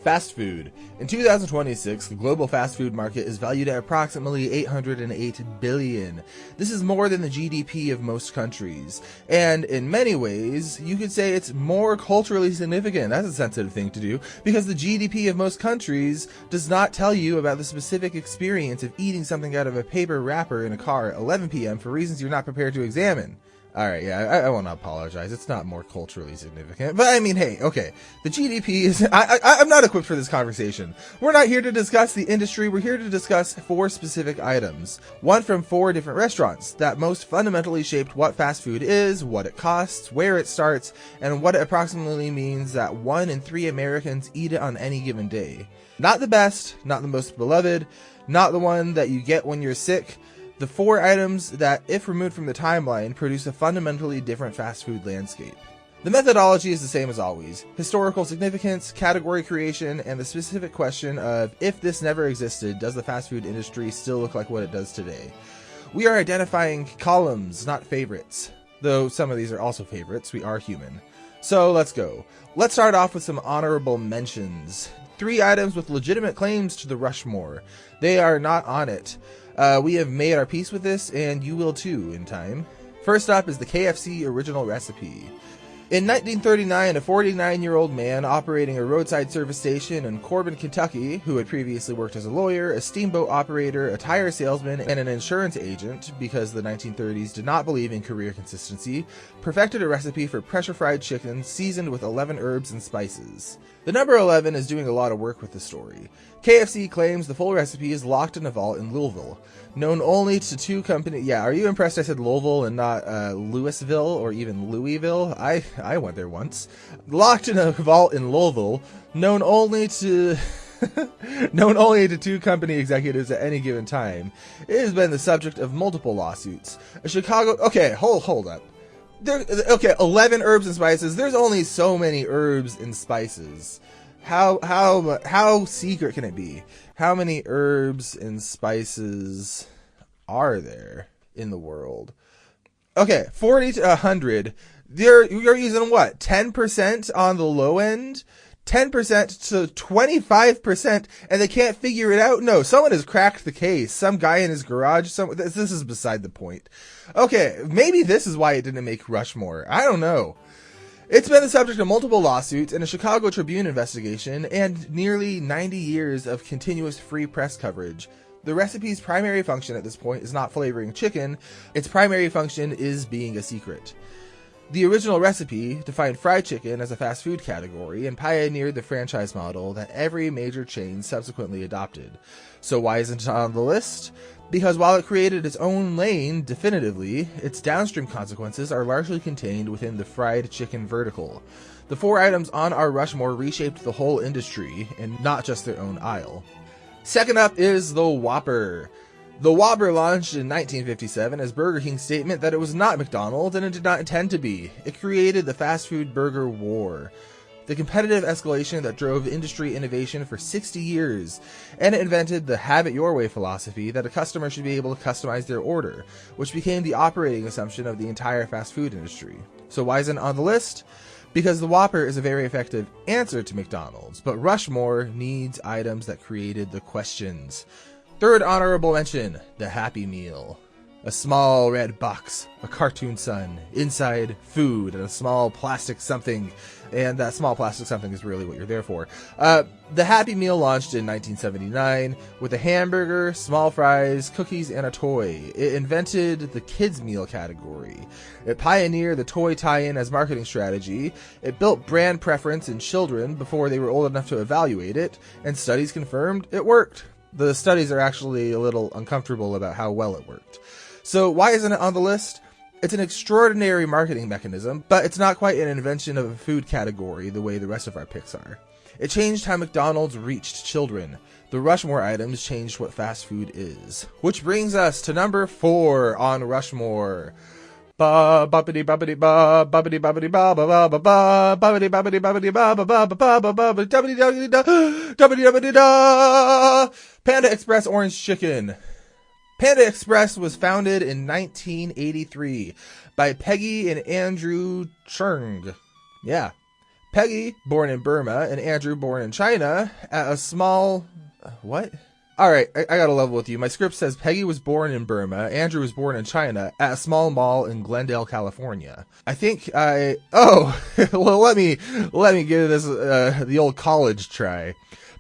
Fast food. In 2026, the global fast food market is valued at approximately $808 billion. This is more than the GDP of most countries. And in many ways, you could say it's more culturally significant. That's a sensitive thing to do, because the GDP of most countries does not tell you about the specific experience of eating something out of a paper wrapper in a car at 11 p.m. for reasons you're not prepared to examine. Alright, yeah, I won't apologize. It's not more culturally significant. But I mean, hey, okay. The GDP is... I'm not equipped for this conversation. We're not here to discuss the industry. We're here to discuss 4 specific items. One from 4 different restaurants that most fundamentally shaped what fast food is, what it costs, where it starts, and what it approximately means that 1 in 3 Americans eat it on any given day. Not the best, not the most beloved, not the one that you get when you're sick. The 4 items that, if removed from the timeline, produce a fundamentally different fast food landscape. The methodology is the same as always: historical significance, category creation, and the specific question of, if this never existed, does the fast food industry still look like what it does today? We are identifying columns, not favorites. Though some of these are also favorites, we are human. So let's go. Let's start off with some honorable mentions. 3 items with legitimate claims to the Rushmore. They are not on it. We have made our peace with this, and you will too in time. First up is the KFC original recipe. In 1939, a 49-year-old man operating a roadside service station in Corbin, Kentucky, who had previously worked as a lawyer, a steamboat operator, a tire salesman, and an insurance agent, because the 1930s did not believe in career consistency, perfected a recipe for pressure-fried chicken seasoned with 11 herbs and spices. The number 11 is doing a lot of work with the story. KFC claims the full recipe is locked in a vault in Louisville, known only to 2 companies. Yeah, are you impressed I said Louisville and not Louisville or even Louisville? I went there once. Locked in a vault in Louisville, known only to 2 company executives at any given time. It has been the subject of multiple lawsuits. A Chicago... Okay, hold up. 11 herbs and spices. There's only so many herbs and spices. How secret can it be? How many herbs and spices are there in the world? Okay, 40 to 100. You're using what? 10% on the low end? 10% to 25%, and they can't figure it out? No, someone has cracked the case. Some guy in his garage. This is beside the point. Okay, maybe this is why it didn't make Rushmore. I don't know. It's been the subject of multiple lawsuits and a Chicago Tribune investigation and nearly 90 years of continuous free press coverage. The recipe's primary function at this point is not flavoring chicken. Its primary function is being a secret. The original recipe defined fried chicken as a fast food category and pioneered the franchise model that every major chain subsequently adopted. So why isn't it on the list? Because while it created its own lane definitively, its downstream consequences are largely contained within the fried chicken vertical. The 4 items on our Rushmore reshaped the whole industry, and not just their own aisle. Second up is the Whopper. The Whopper launched in 1957 as Burger King's statement that it was not McDonald's and it did not intend to be. It created the fast food burger war, the competitive escalation that drove industry innovation for 60 years, and it invented the have it your way philosophy that a customer should be able to customize their order, which became the operating assumption of the entire fast food industry. So why isn't it on the list? Because the Whopper is a very effective answer to McDonald's, but Rushmore needs items that created the questions. Third honorable mention, the Happy Meal. A small red box, a cartoon sun, inside food, and a small plastic something. And that small plastic something is really what you're there for. The Happy Meal launched in 1979 with a hamburger, small fries, cookies, and a toy. It invented the kids meal category. It pioneered the toy tie-in as marketing strategy. It built brand preference in children before they were old enough to evaluate it, and studies confirmed it worked. The studies are actually a little uncomfortable about how well it worked. So why isn't it on the list? It's an extraordinary marketing mechanism, but it's not quite an invention of a food category the way the rest of our picks are. It changed how McDonald's reached children. The Rushmore items changed what fast food is. Which brings us to number 4 on Rushmore. Ba bubbity bubbity ba bubbity bubbity ba ba ba ba ba bubbity bubbity bubbity ba ba ba ba ba ba ba bubbity bubbity da bubbity bubbity da. Panda Express orange chicken. Panda Express was founded in 1983 by Peggy and Andrew Chung. Yeah. Peggy, born in Burma, and Andrew, born in China, at a small... What? Alright, I gotta level with you. My script says Peggy was born in Burma, Andrew was born in China, at a small mall in Glendale, California. I think well, let me give this the old college try.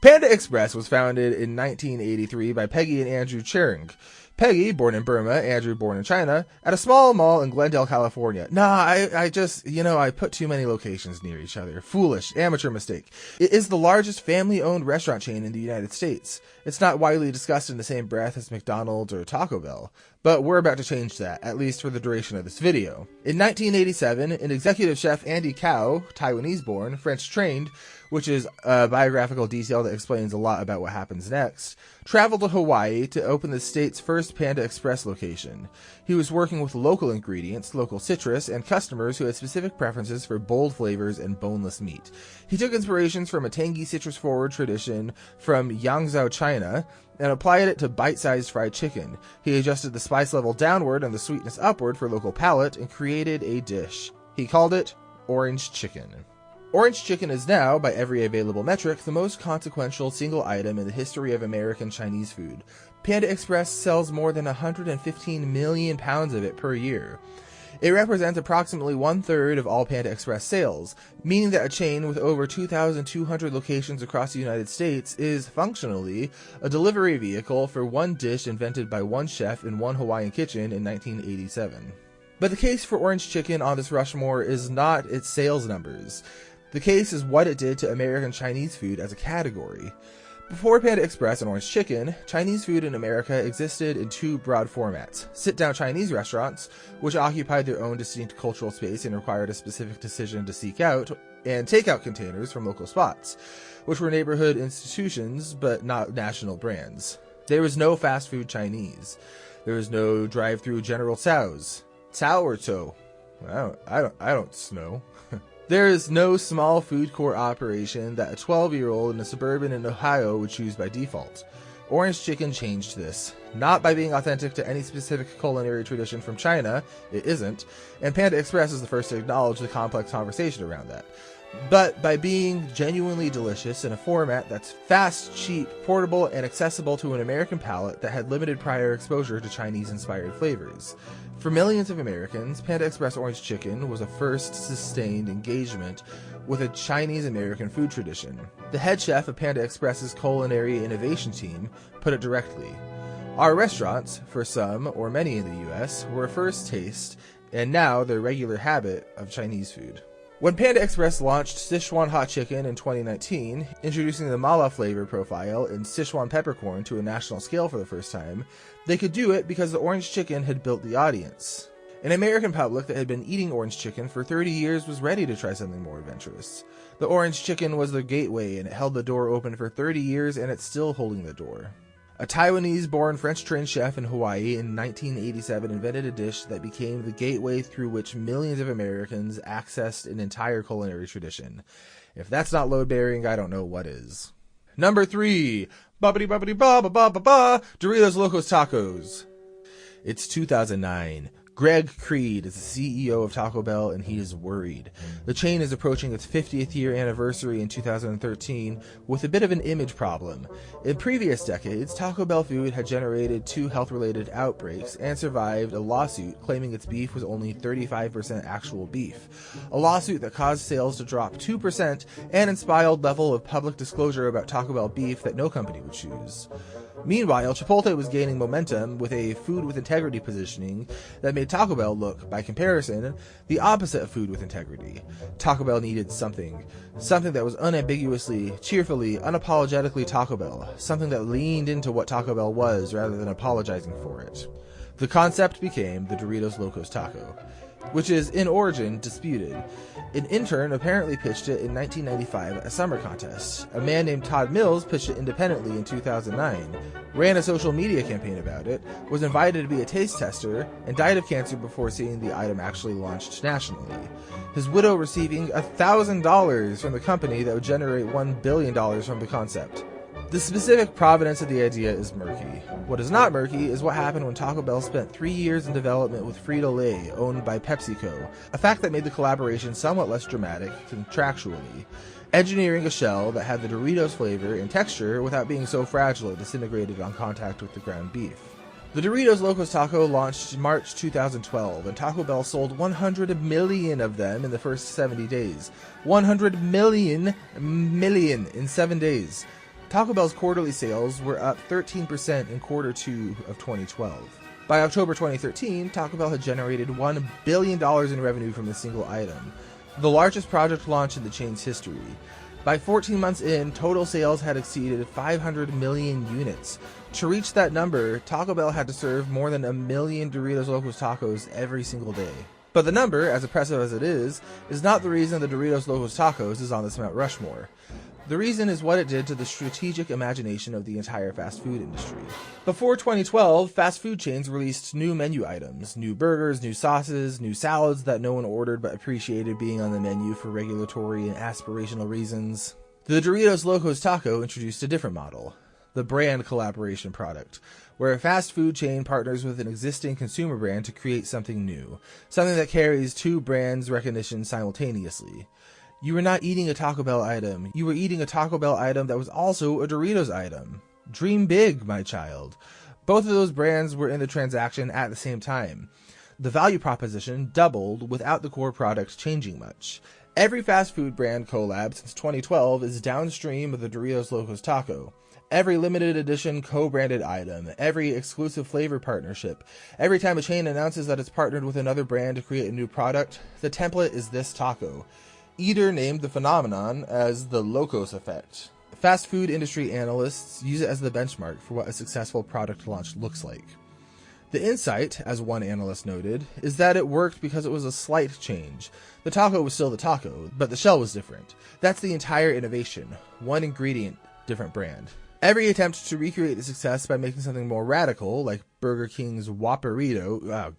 Panda Express was founded in 1983 by Peggy and Andrew Chering. Peggy, born in Burma, Andrew, born in China, at a small mall in Glendale, California. I just, I put too many locations near each other. Foolish, amateur mistake. It is the largest family-owned restaurant chain in the United States. It's not widely discussed in the same breath as McDonald's or Taco Bell, but we're about to change that, at least for the duration of this video. In 1987, an executive chef, Andy Cao, Taiwanese-born, French-trained, which is a biographical detail that explains a lot about what happens next, traveled to Hawaii to open the state's first Panda Express location. He was working with local ingredients, local citrus, and customers who had specific preferences for bold flavors and boneless meat. He took inspirations from a tangy citrus-forward tradition from Yangzhou, China, and applied it to bite-sized fried chicken. He adjusted the spice level downward and the sweetness upward for local palate and created a dish. He called it orange chicken. Orange chicken is now, by every available metric, the most consequential single item in the history of American Chinese food. Panda Express sells more than 115 million pounds of it per year. It represents approximately 1/3 of all Panda Express sales, meaning that a chain with over 2,200 locations across the United States is, functionally, a delivery vehicle for one dish invented by one chef in one Hawaiian kitchen in 1987. But the case for orange chicken on this Rushmore is not its sales numbers. The case is what it did to American Chinese food as a category. Before Panda Express and orange chicken, Chinese food in America existed in two broad formats: sit-down Chinese restaurants, which occupied their own distinct cultural space and required a specific decision to seek out, and takeout containers from local spots, which were neighborhood institutions but not national brands. There was no fast food Chinese. There was no drive-through General Tso's. Tsao or Tso? I don't know. There is no small food court operation that a 12-year-old in a suburban in Ohio would choose by default. Orange chicken changed this. Not by being authentic to any specific culinary tradition from China, it isn't, and Panda Express is the first to acknowledge the complex conversation around that, but by being genuinely delicious in a format that's fast, cheap, portable, and accessible to an American palate that had limited prior exposure to Chinese-inspired flavors. For millions of Americans, Panda Express orange chicken was a first sustained engagement with a Chinese-American food tradition. The head chef of Panda Express's culinary innovation team put it directly: "Our restaurants, for some or many in the US, were a first taste, and now their regular habit of Chinese food." When Panda Express launched Sichuan hot chicken in 2019, introducing the mala flavor profile and Sichuan peppercorn to a national scale for the first time, they could do it because the orange chicken had built the audience. An American public that had been eating orange chicken for 30 years was ready to try something more adventurous. The orange chicken was the gateway, and it held the door open for 30 years, and it's still holding the door. A Taiwanese-born French-trained chef in Hawaii in 1987 invented a dish that became the gateway through which millions of Americans accessed an entire culinary tradition. If that's not load-bearing, I don't know what is. Number 3. Ba-ba-dee-ba-ba-dee-ba-ba-ba-ba, Doritos Locos Tacos. It's 2009. Greg Creed is the CEO of Taco Bell, and he is worried. The chain is approaching its 50th year anniversary in 2013 with a bit of an image problem. In previous decades, Taco Bell food had generated 2 health-related outbreaks and survived a lawsuit claiming its beef was only 35% actual beef. A lawsuit that caused sales to drop 2% and inspired level of public disclosure about Taco Bell beef that no company would choose. Meanwhile, Chipotle was gaining momentum with a food with integrity positioning that made Taco Bell look, by comparison, the opposite of food with integrity. Taco Bell needed something that was unambiguously, cheerfully, unapologetically Taco Bell, something that leaned into what Taco Bell was rather than apologizing for it. The concept became the Doritos Locos Taco, which is, in origin, disputed. An intern apparently pitched it in 1995 at a summer contest. A man named Todd Mills pitched it independently in 2009, ran a social media campaign about it, was invited to be a taste tester, and died of cancer before seeing the item actually launched nationally. His widow receiving $1,000 from the company that would generate $1 billion from the concept. The specific provenance of the idea is murky. What is not murky is what happened when Taco Bell spent 3 years in development with Frito-Lay, owned by PepsiCo, a fact that made the collaboration somewhat less dramatic contractually, engineering a shell that had the Doritos flavor and texture without being so fragile it disintegrated on contact with the ground beef. The Doritos Locos Taco launched March 2012, and Taco Bell sold 100 million of them in the first 70 days. 100 million in 7 days. Taco Bell's quarterly sales were up 13% in quarter 2 of 2012. By October 2013, Taco Bell had generated $1 billion in revenue from a single item, the largest project launch in the chain's history. By 14 months in, total sales had exceeded 500 million units. To reach that number, Taco Bell had to serve more than 1 million Doritos Locos Tacos every single day. But the number, as impressive as it is not the reason the Doritos Locos Tacos is on this Mount Rushmore. The reason is what it did to the strategic imagination of the entire fast food industry. Before 2012, fast food chains released new menu items, new burgers, new sauces, new salads that no one ordered but appreciated being on the menu for regulatory and aspirational reasons. The Doritos Locos Taco introduced a different model, the brand collaboration product, where a fast food chain partners with an existing consumer brand to create something new, something that carries two brands' recognition simultaneously. You were not eating a Taco Bell item. You were eating a Taco Bell item that was also a Doritos item. Dream big, my child. Both of those brands were in the transaction at the same time. The value proposition doubled without the core product changing much. Every fast food brand collab since 2012 is downstream of the Doritos Locos Taco. Every limited edition co-branded item, every exclusive flavor partnership, every time a chain announces that it's partnered with another brand to create a new product, the template is this taco. Eater named the phenomenon as the Locos effect. Fast food industry analysts use it as the benchmark for what a successful product launch looks like. The insight, as one analyst noted, is that it worked because it was a slight change. The taco was still the taco, but the shell was different. That's the entire innovation. One ingredient, different brand. Every attempt to recreate the success by making something more radical, like Burger King's Whopperito,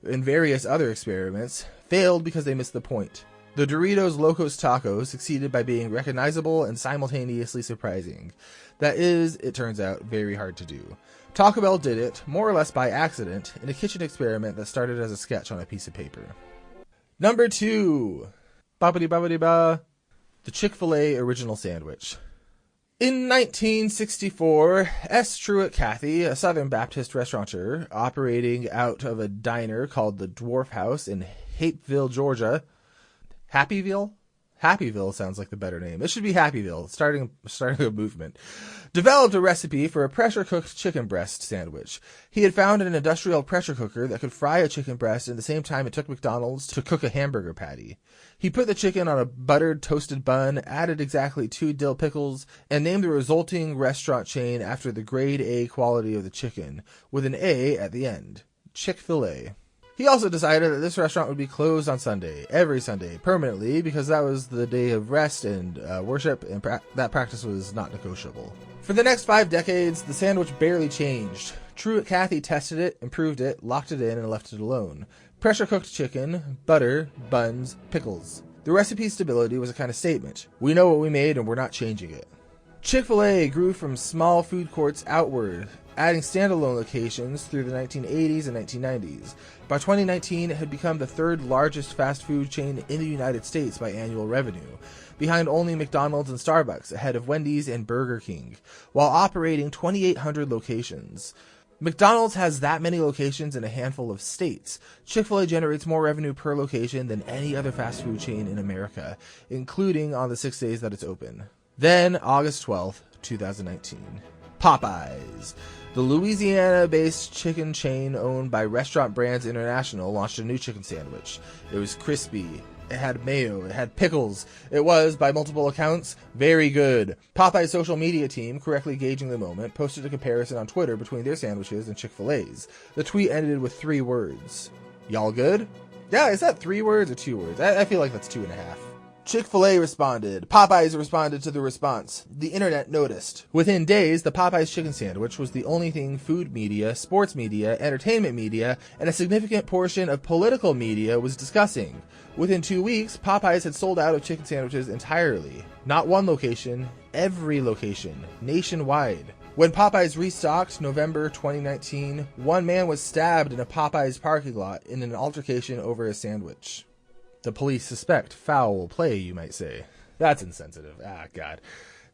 and various other experiments, failed because they missed the point. The Doritos Locos Taco succeeded by being recognizable and simultaneously surprising. That is, it turns out, very hard to do. Taco Bell did it, more or less by accident, in a kitchen experiment that started as a sketch on a piece of paper. Number 2. The Chick-fil-A Original Sandwich. In 1964, S. Truett Cathy, a Southern Baptist restaurateur operating out of a diner called the Dwarf House in Hapeville, Georgia. Happyville sounds like the better name. It should be Happyville, starting a movement. Developed a recipe for a pressure-cooked chicken breast sandwich. He had found an industrial pressure cooker that could fry a chicken breast at the same time it took McDonald's to cook a hamburger patty. He put the chicken on a buttered toasted bun, added exactly 2 dill pickles, and named the resulting restaurant chain after the grade A quality of the chicken, with an A at the end. Chick-fil-A. He also decided that this restaurant would be closed on Sunday, every Sunday, permanently, because that was the day of rest and worship, and that practice was not negotiable. For the next 5 decades, the sandwich barely changed. Truett Cathy tested it, improved it, locked it in, and left it alone. Pressure-cooked chicken, butter, buns, pickles. The recipe's stability was a kind of statement. We know what we made, and we're not changing it. Chick-fil-A grew from small food courts outward, adding standalone locations through the 1980s and 1990s. By 2019, it had become the 3rd largest fast food chain in the United States by annual revenue, behind only McDonald's and Starbucks, ahead of Wendy's and Burger King, while operating 2,800 locations. McDonald's has that many locations in a handful of states. Chick-fil-A generates more revenue per location than any other fast food chain in America, including on the 6 days that it's open. Then, August 12th, 2019. Popeyes. The Louisiana-based chicken chain owned by Restaurant Brands International launched a new chicken sandwich. It was crispy. It had mayo. It had pickles. It was, by multiple accounts, very good. Popeye's social media team, correctly gauging the moment, posted a comparison on Twitter between their sandwiches and Chick-fil-A's. The tweet ended with 3 words. Y'all good? Yeah, is that 3 words or 2 words? I feel like that's 2.5. Chick-fil-A responded. Popeyes responded to the response. The internet noticed. Within days, the Popeyes chicken sandwich was the only thing food media, sports media, entertainment media, and a significant portion of political media was discussing. Within 2 weeks, Popeyes had sold out of chicken sandwiches entirely. Not one location, every location, nationwide. When Popeyes restocked November 2019, one man was stabbed in a Popeyes parking lot in an altercation over a sandwich. The police suspect foul play, you might say. That's insensitive. Ah, God.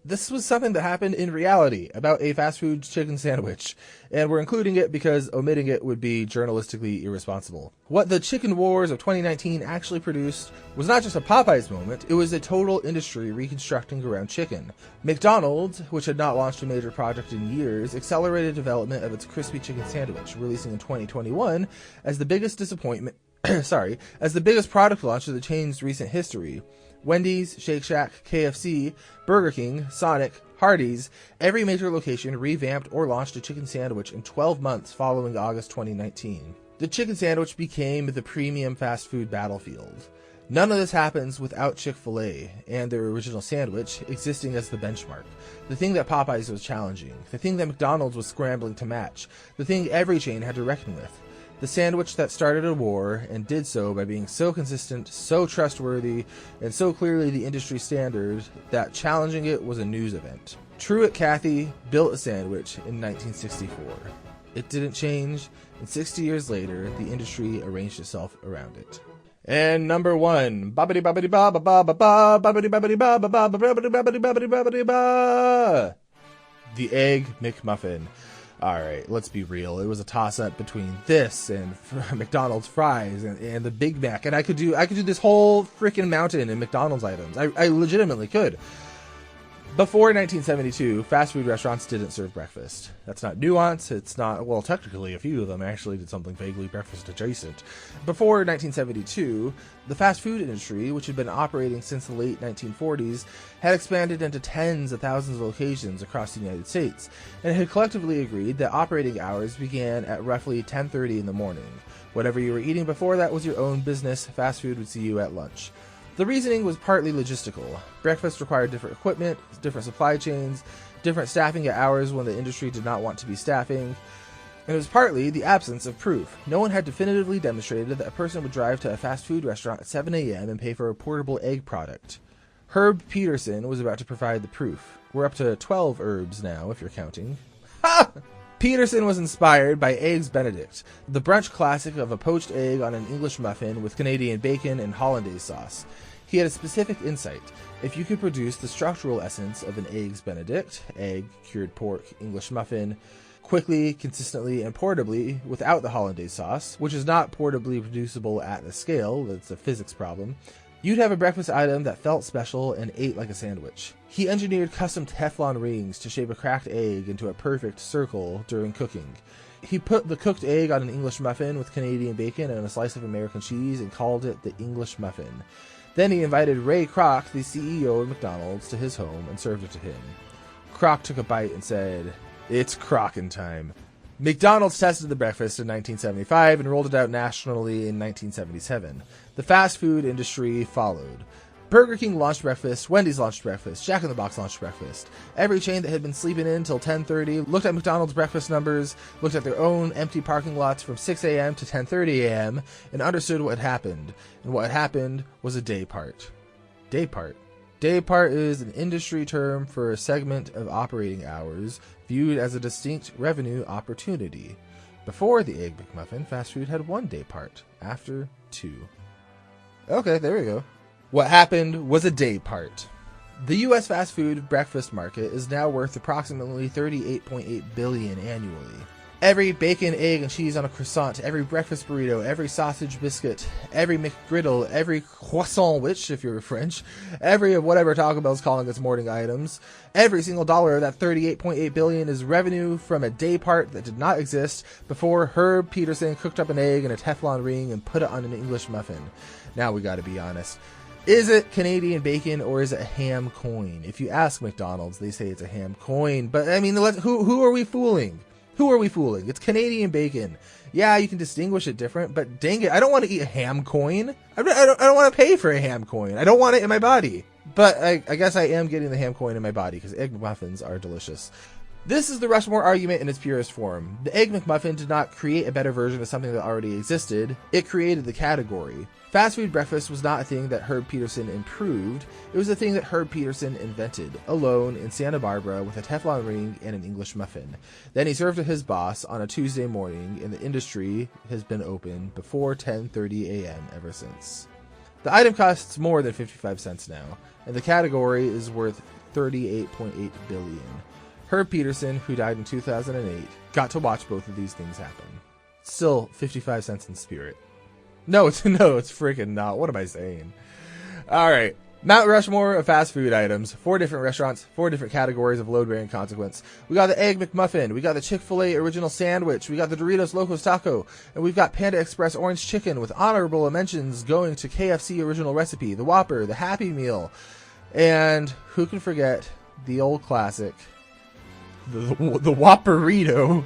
This was something that happened in reality about a fast food chicken sandwich, and we're including it because omitting it would be journalistically irresponsible. What the chicken wars of 2019 actually produced was not just a Popeyes moment, it was a total industry reconstructing around chicken. McDonald's, which had not launched a major project in years, accelerated development of its crispy chicken sandwich, releasing in 2021 as the biggest disappointment, as the biggest product launch of the chain's recent history. Wendy's, Shake Shack, KFC, Burger King, Sonic, Hardee's, every major location revamped or launched a chicken sandwich in 12 months following August 2019. The chicken sandwich became the premium fast food battlefield. None of this happens without Chick-fil-A and their original sandwich existing as the benchmark, the thing that Popeyes was challenging, the thing that McDonald's was scrambling to match, the thing every chain had to reckon with. The sandwich that started a war and did so by being so consistent, so trustworthy, and so clearly the industry standard that challenging it was a news event. Truett Cathy built a sandwich in 1964. It didn't change, and 60 years later, the industry arranged itself around it. And number one, the Egg McMuffin. Alright, let's be real. It was a toss-up between this and McDonald's fries and the Big Mac. And I could do this whole freaking mountain in McDonald's items. I legitimately could. Before 1972, fast food restaurants didn't serve breakfast. That's not nuance. It's not, well, technically a few of them actually did something vaguely breakfast adjacent. Before 1972, the fast food industry, which had been operating since the late 1940s, had expanded into tens of thousands of locations across the United States, and had collectively agreed that operating hours began at roughly 10:30 in the morning. Whatever you were eating before that was your own business. Fast food would see you at lunch. The reasoning was partly logistical. Breakfast required different equipment, different supply chains, different staffing at hours when the industry did not want to be staffing, and it was partly the absence of proof. No one had definitively demonstrated that a person would drive to a fast food restaurant at 7 a.m. and pay for a portable egg product. Herb Peterson was about to provide the proof. We're up to 12 herbs now, if you're counting. Ha! Peterson was inspired by Eggs Benedict, the brunch classic of a poached egg on an English muffin with Canadian bacon and hollandaise sauce. He had a specific insight. If you could produce the structural essence of an Eggs Benedict, egg, cured pork, English muffin, quickly, consistently, and portably without the hollandaise sauce, which is not portably producible at the scale, that's a physics problem, you'd have a breakfast item that felt special and ate like a sandwich. He engineered custom Teflon rings to shape a cracked egg into a perfect circle during cooking. He put the cooked egg on an English muffin with Canadian bacon and a slice of American cheese and called it the English muffin. Then he invited Ray Kroc, the CEO of McDonald's, to his home and served it to him. Kroc took a bite and said, "It's Krockin time." McDonald's tested the breakfast in 1975 and rolled it out nationally in 1977. The fast food industry followed. Burger King launched breakfast, Wendy's launched breakfast, Jack in the Box launched breakfast. Every chain that had been sleeping in till 10:30 looked at McDonald's breakfast numbers, looked at their own empty parking lots from 6 a.m. to 10:30 a.m., and understood what had happened. And what had happened was a day part. Day part. Day part is an industry term for a segment of operating hours viewed as a distinct revenue opportunity. Before the Egg McMuffin, fast food had one day part. After, two. Okay, there we go. What happened was a day part. The U.S. fast food breakfast market is now worth approximately $38.8 billion annually. Every bacon, egg, and cheese on a croissant, every breakfast burrito, every sausage biscuit, every McGriddle, every croissant, which, if you're French, every of whatever Taco Bell's calling its morning items, every single dollar of that $38.8 billion is revenue from a day part that did not exist before Herb Peterson cooked up an egg in a Teflon ring and put it on an English muffin. Now we gotta be honest. Is it Canadian bacon or is it a ham coin? If you ask McDonald's, they say it's a ham coin. But I mean, who are we fooling? Who are we fooling? It's Canadian bacon. Yeah, you can distinguish it different, but dang it, I don't want to eat a ham coin. I don't want to pay for a ham coin. I don't want it in my body. But I guess I am getting the ham coin in my body because egg muffins are delicious. This is the Rushmore argument in its purest form. The Egg McMuffin did not create a better version of something that already existed, it created the category. Fast food breakfast was not a thing that Herb Peterson improved, it was a thing that Herb Peterson invented, alone in Santa Barbara with a Teflon ring and an English muffin. Then he served to his boss on a Tuesday morning, and the industry has been open before 10:30 a.m. ever since. The item costs more than 55 cents now, and the category is worth $38.8 billion. Herb Peterson, who died in 2008, got to watch both of these things happen. Still 55 cents in spirit. No, it's freaking not. What am I saying? Alright. Mount Rushmore of fast food items. 4 different restaurants, 4 different categories of load-bearing consequence. We got the Egg McMuffin, we got the Chick-fil-A Original Sandwich, we got the Doritos Locos Taco, and we've got Panda Express Orange Chicken with honorable mentions going to KFC Original Recipe, the Whopper, the Happy Meal, and who can forget the old classic, the Whopperito.